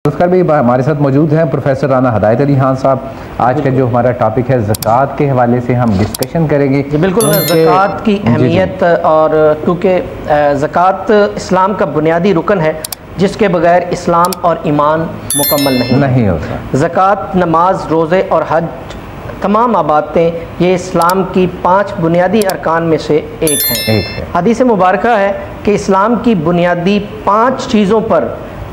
नमस्कार भाई, हमारे साथ मौजूद हैं प्रोफेसर राना हदायत अली खान साहब। आज का जो हमारा टॉपिक है ज़कात के हवाले से हम डिस्कशन करेंगे। बिल्कुल, ज़कात की अहमियत और क्योंकि ज़कात इस्लाम का बुनियादी रुकन है जिसके बगैर इस्लाम और ईमान मुकम्मल नहीं होता। ज़कात, नमाज, रोज़े और हज तमाम बातें ये इस्लाम की 5 बुनियादी अरकान में से एक है। हदीस मुबारक है कि इस्लाम की बुनियादी 5 चीज़ों पर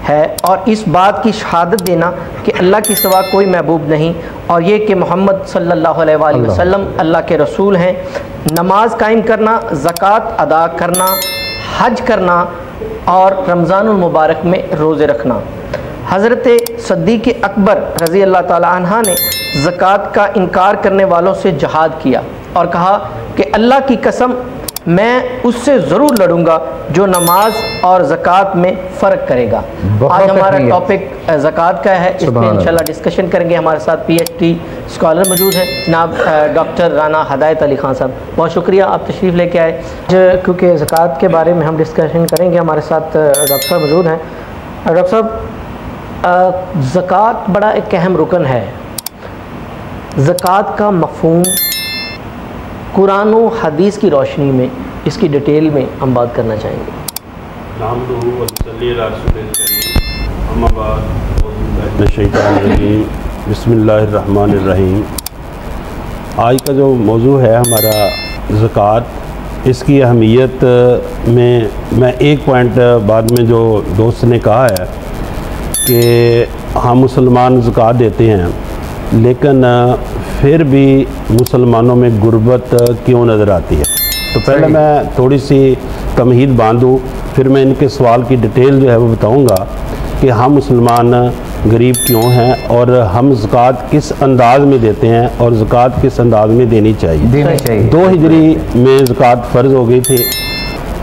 है और इस बात की शहादत देना कि अल्लाह के सिवा कोई महबूब नहीं और ये कि मोहम्मद सल्लल्लाहु अलैहि वसल्लम अल्लाह के रसूल हैं। नमाज कायम करना, ज़कात अदा करना, हज करना और रमज़ानुल मुबारक में रोज़े रखना। हज़रत सिद्दीक़ अकबर रज़ी अल्लाह ताला अन्हा ने ज़कात का इनकार करने वालों से जहाद किया और कहा कि अल्लाह की कसम मैं उससे ज़रूर लड़ूंगा जो नमाज और ज़कात में फ़र्क करेगा। आज हमारा टॉपिक ज़कात का है, इस पर इंशाल्लाह डिस्कशन करेंगे। हमारे साथ PhD स्कॉलर मौजूद हैं जनाब डॉक्टर राना हदायत अली खान साहब। बहुत शुक्रिया आप तशरीफ़ लेके आए। क्योंकि ज़कात के बारे में हम डिस्कशन करेंगे, हमारे साथ डॉक्टर साहब मौजूद हैं। डॉक्टर साहब, ज़कात बड़ा एक अहम रुकन है। ज़कात का मफ़हूम कुरान और हदीस की रोशनी में इसकी डिटेल में हम बात करना चाहेंगे। बिस्मिल्लाहिर्रहमानिर्रहीम। आज का जो मौजू है हमारा ज़कात, इसकी अहमियत में मैं एक पॉइंट बाद में जो दोस्त ने कहा है कि हम मुसलमान ज़कात देते हैं लेकिन फिर भी मुसलमानों में गुर्बत क्यों नज़र आती है। तो पहले मैं थोड़ी सी तमहीद बांधूँ, फिर मैं इनके सवाल की डिटेल जो है वो बताऊँगा कि हम मुसलमान गरीब क्यों हैं और हम ज़कात किस अंदाज में देते हैं और ज़कात किस अंदाज में देनी चाहिए। 2 हिजरी में ज़कात फ़र्ज़ हो गई थी।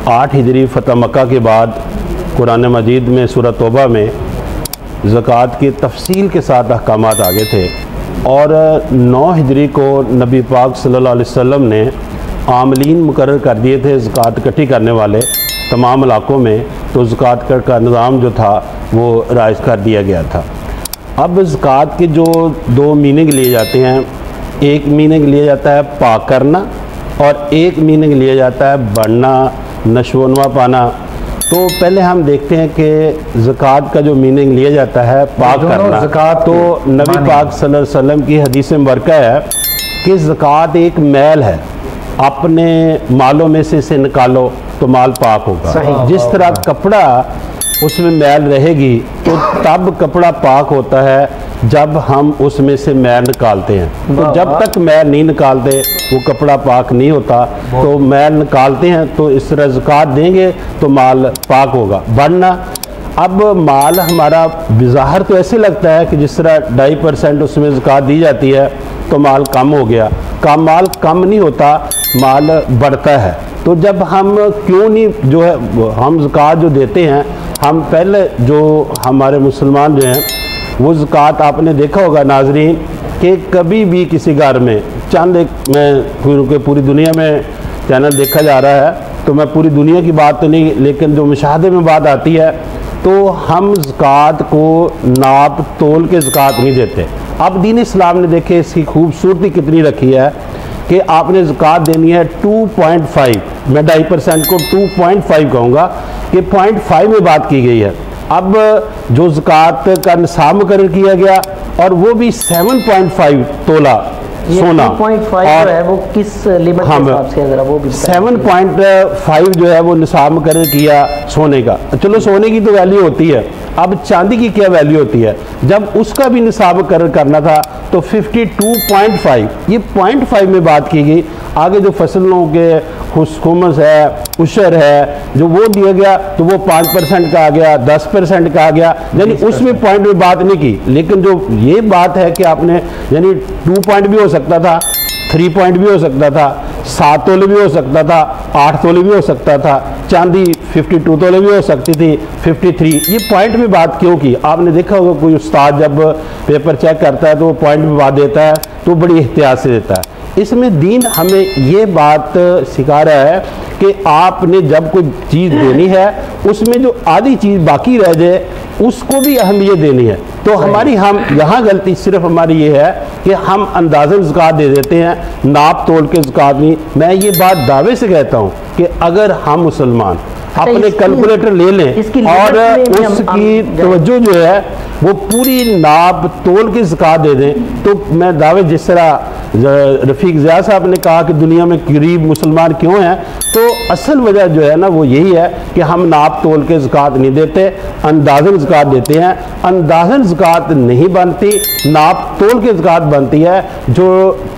8 हिजरी फ़तह मक्का के बाद कुरान मजीद में सूरह तौबा में ज़कात की तफसील के साथ अहकामात आ गए थे और 9 हिजरी को नबी पाक सल्लल्लाहु अलैहि वसल्लम ने आमलीन मुकर्रर कर दिए थे ज़कात इकट्ठी करने वाले तमाम इलाकों में। तो ज़कात का निज़ाम जो था वो राइज कर दिया गया था। अब ज़कात के जो 2 मीनिंग लिए जाते हैं, एक मीनिंग लिया जाता है पाक करना और एक मीनिंग लिया जाता है बढ़ना, नशोनुमा पाना। तो पहले हम देखते हैं कि ज़कात का जो मीनिंग लिया जाता है पाक करना, तो नबी पाक सल्लल्लाहु अलैहि वसल्लम की हदीस मुबारक है कि ज़कात एक मैल है, अपने मालों में से इसे निकालो तो माल पाक होगा। जिस तरह कपड़ा उसमें मैल रहेगी तो तब कपड़ा पाक होता है जब हम उसमें से मैल निकालते हैं। तो जब तक मैल नहीं निकालते वो कपड़ा पाक नहीं होता। तो मैल निकालते हैं तो इस तरह ज़कात देंगे तो माल पाक होगा। बढ़ना, अब माल हमारा बिज़ाहिर तो ऐसे लगता है कि जिस तरह 2.5% उसमें ज़कात दी जाती है तो माल कम हो गया। माल कम नहीं होता, माल बढ़ता है। तो जब हम क्यों नहीं जो है हम ज़कात जो देते हैं, हम पहले जो हमारे मुसलमान जो हैं वो ज़कात आपने देखा होगा नाज़रीन कि कभी भी किसी घर में चंद एक, मैं क्योंकि पूरी दुनिया में चैनल देखा जा रहा है तो मैं पूरी दुनिया की बात तो नहीं, लेकिन जो मुशाहदे में बात आती है तो हम ज़कात को नाप तोल के ज़कात नहीं देते। अब दीन इस्लाम ने देखे इसकी खूबसूरती कितनी रखी है कि आपने ज़कात देनी है 2.5, मैं 2.5% को 2.5 कहूँगा कि 0.5 में बात की गई है। अब जो ज़कात का निसाब मुकर्रर किया गया और वो भी 7.5 तोला सोना, 2.5 है वो किस लिमिट के हिसाब से जरा वो भी 7.5 जो है वो निसाब मुकर्रर किया सोने का। चलो सोने की तो वैल्यू होती है, अब चांदी की क्या वैल्यू होती है। जब उसका भी निसाब मुकर्रर करना था तो 52.5, ये 0.5 में बात की गई। आगे जो फसलों के खुमस है, उशर है, जो वो दिया गया तो वो 5% का आ गया, 10% का आ गया, यानी उसमें पॉइंट में बात नहीं की। लेकिन जो ये बात है कि आपने यानी 2 पॉइंट भी हो सकता था, 3 पॉइंट भी हो सकता था, 7 तोले भी हो सकता था, 8 तोले भी हो सकता था, चांदी 52 तोले भी हो सकती थी, 53। ये पॉइंट में बात क्यों की? आपने देखा होगा कोई उस्ताद जब पेपर चेक करता है तो वो पॉइंट में बात देता है तो बड़ी एहतियात से देता है। इसमें दीन हमें ये बात सिखा रहा है कि आपने जब कोई चीज़ देनी है उसमें जो आधी चीज़ बाकी रह जाए उसको भी अहमियत देनी है। तो हमारी हम यहाँ गलती सिर्फ हमारी ये है कि हम अंदाज़न ज़कात दे देते हैं, नाप तोल के ज़कात नहीं। मैं ये बात दावे से कहता हूँ कि अगर हम मुसलमान अपने कैलकुलेटर ले लें और उसकी तवज्जो जो है वो पूरी नाप तोल के ज़कात दे दें, तो मैं दावे जिस तरह रफ़ीक ज़िया साहब ने कहा कि दुनिया में गरीब मुसलमान क्यों हैं, तो असल वजह जो है ना वो यही है कि हम नाप तोल के ज़कात नहीं देते, अंदाज़न ज़कात देते हैं। अंदाज़न ज़कात नहीं बनती, नाप तोल के ज़कात बनती है। जो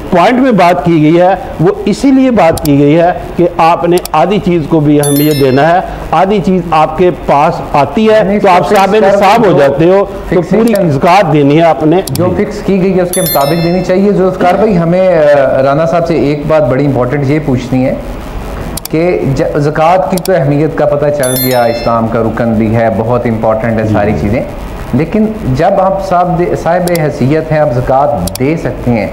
पॉइंट में बात की गई है वो इसीलिए बात की गई है कि आपने आधी चीज़ को भी अहमियत देना है, आधी चीज़ आपके पास आती है तो आप साहब हो जाते हो, तो पूरी ज़कात देनी है आपने, जो फिक्स की गई है उसके मुताबिक देनी चाहिए। जुल्फ़िकार भाई, हमें राना साहब से एक बात बड़ी इंपॉर्टेंट ये पूछनी है कि ज़कात की तो अहमियत का पता चल गया, इस्लाम का रुकन भी है, बहुत इंपॉर्टेंट है सारी चीज़ें, लेकिन जब आप साहिब हैसियत हैं, आप ज़कात दे सकते हैं,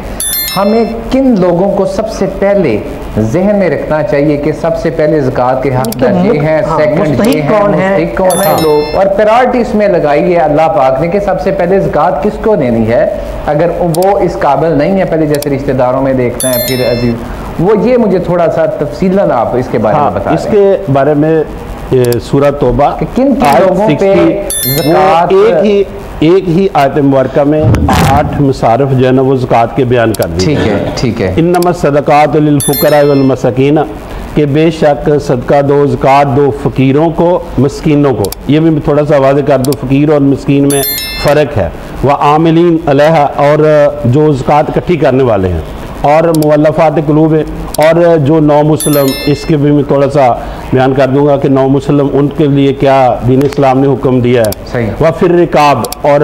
हमें किन लोगों को सबसे पहले जहन में रखना चाहिए कि सबसे पहले ज़कात के हक़दार ये हैं, सेकंड ये कौन है लोग, और प्रायोरिटी इसमें लगाई है अल्लाह पाक ने कि सबसे पहले ज़कात किसको देनी है। अगर वो इस काबिल नहीं है, पहले जैसे रिश्तेदारों में देखते हैं, फिर अजीज, वो ये मुझे थोड़ा सा तफसीलन आप इसके बारे में बता। इसके बारे में सूरह तौबा कि किन लोगों पे ज़कात, एक ही आयत मुबारका में 8 मुसारफ जो है ना वो ज़कात के बयान कर दी। ठीक है। इन्नमा सदक़ात लिल फ़ुक़रा वल मसाकीन, कि बेशक सदका दो, ज़कात दो फ़कीरों को, मस्कीनों को। ये भी थोड़ा सा वाज़ेह कर दो, फ़कीर और मस्कीन में फ़र्क है। व आमिलीन अलैहा, और जो ज़कात इकट्ठी करने वाले हैं, और मुअल्लफ़ात क़ुलूब, और जो नौ मुस्लिम, इसके भी मैं थोड़ा सा बयान कर दूंगा कि नौ मुस्लिम उनके लिए क्या दीन इस्लाम ने हुक्म दिया है। वह फिर रिकाब, और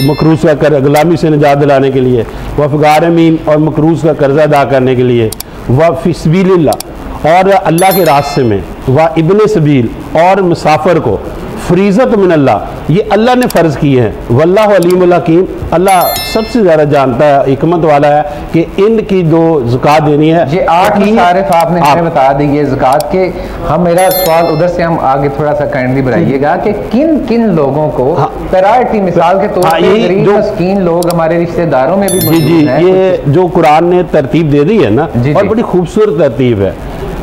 मकरूज़ का कर गुलामी से निजात दिलाने के लिए, वह गारमीन, और मकरूज़ का कर्जा अदा करने के लिए, वह फ़ी सबीलिल्लाह, और अल्लाह के रास्ते में, वह इब्ने सबील, और मुसाफिर को फ़रीज़त मिन अल्लाह, ये अल्लाह ने फ़र्ज़ किए हैं। वल्लाहु अलीमुल हकीम, अल्लाह सबसे ज़्यादा जानता है, हिकमत वाला है कि इनकी जो ज़कात देनी है। ये 8 मुसारिफ आपने हमें बता दी है ज़कात के। हम मेरा सवाल उधर से हम आगे थोड़ा सा काइंडली बढ़ाइएगा कि किन किन लोगों को प्रायोरिटी, मिसाल के तौर पे गरीब मस्कीन लोग हमारे रिश्तेदारों में भी मौजूद हैं। ये जो कुरान ने तरतीब दे दी है ना, और बड़ी खूबसूरत तरतीब है।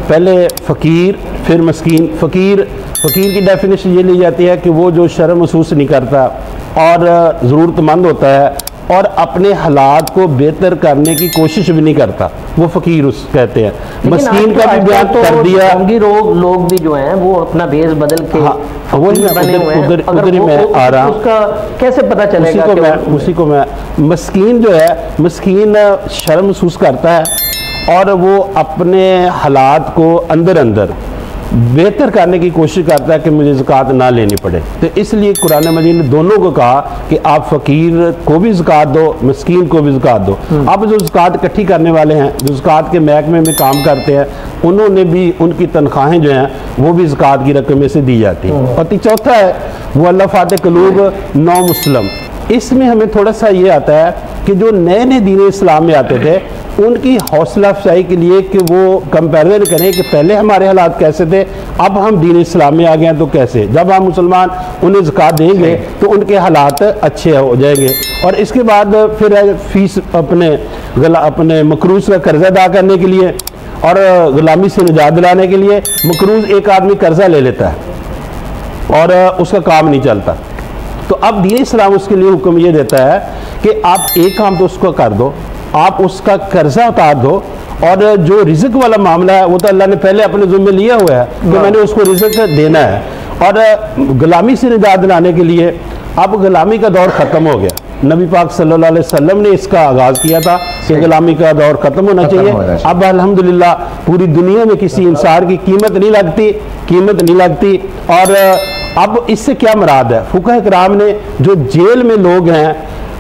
पहले फ़कीर, फिर मस्कीन। फ़कीर की डेफिनेशन ये ली जाती है कि वो जो शर्म महसूस नहीं करता और ज़रूरतमंद होता है और अपने हालात को बेहतर करने की कोशिश भी नहीं करता, वो फ़कीर उस कहते हैं। मस्कीन का भी बयान कर दिया। लोग भी जो हैं वो अपना भेस बदल के उधर मैं आ रहा हूँ, उसका कैसे पता चलेगा? उसी को मैं मस्कीन जो है, मस्कीन शर्म महसूस करता है और वो अपने हालात को अंदर अंदर बेहतर करने की कोशिश करता है कि मुझे ज़कात ना लेनी पड़े। तो इसलिए कुरान मजीद ने दोनों को कहा कि आप फ़कीर को भी ज़कात दो, मस्कीन को भी ज़कात दो। अब जो ज़कात इकट्ठी करने वाले हैं, जो ज़कात के महकमे में काम करते हैं, उन्होंने भी, उनकी तनख्वाहें जो हैं वो भी ज़कात की रकम में से दी जाती हैं। और चौथा है मुअल्लफ़ात क़ुलूब, नौ मुस्लिम। इसमें हमें थोड़ा सा ये आता है कि जो नए नए दीन इस्लाम में आते थे, उनकी हौसला अफजाई के लिए कि वो कंपैरिजन करें कि पहले हमारे हालात कैसे थे, अब हम दीन इस्लाम में आ गए हैं तो कैसे। जब हम मुसलमान उन्हें ज़कात देंगे तो उनके हालात अच्छे हो जाएंगे। और इसके बाद फिर फीस अपने मकरूज़ का कर्जा अदा करने के लिए और ग़ुलामी से निजात दिलाने के लिए। मकरूज़ एक आदमी कर्जा ले लेता है और उसका काम नहीं चलता, तो अब दीन इस्लाम उसके लिए हुक्म ये देता है कि आप एक काम तो उसको कर दो, आप उसका कर्जा उतार दो, और जो रिज़्क़ वाला मामला है वो तो अल्लाह ने पहले अपने ज़िम्मे लिया हुआ है कि मैंने उसको रिज़्क़ देना है। और गुलामी से निजात दिलाने के लिए अब गुलामी का दौर ख़त्म हो गया। नबी पाक सल्लल्लाहु अलैहि वसल्लम ने इसका आगाज़ किया था कि गुलामी का दौर ख़त्म होना चाहिए। अब अल्हम्दुलिल्लाह पूरी दुनिया में किसी इंसान की कीमत नहीं लगती। और अब इससे क्या मुराद है? फुक़हा किराम ने जो जेल में लोग हैं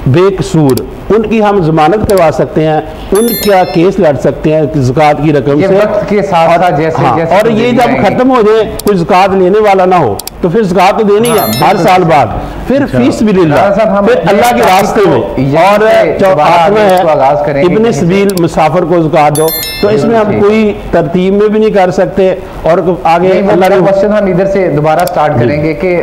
बेकसूर, उनकी हम जमानत करवा सकते हैं, उनका केस लड़ सकते हैं ज़कात की रकम से के साथ जैसे और ये जब खत्म हो जाए, कोई ज़कात लेने वाला ना हो, तो फिर ज़कात तो देनी है हर साल बाद। फिर फीस भी फिर अल्लाह के रास्ते में। और आठवां है इब्ने सबील, मुसाफिर को ज़कात दो। तो इसमें हम कोई तरतीब में भी नहीं कर सकते। और आगे अल्लाह का क्वेश्चन हम इधर से दोबारा स्टार्ट करेंगे कि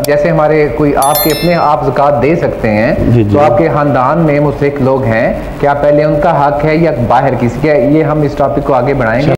जैसे हमारे कोई आपके अपने आप ज़कात दे सकते हैं, तो आपके खानदान में मुस्तहिक लोग हैं, क्या पहले उनका हक है या बाहर किसी का? ये हम इस टॉपिक को आगे बढ़ाएंगे।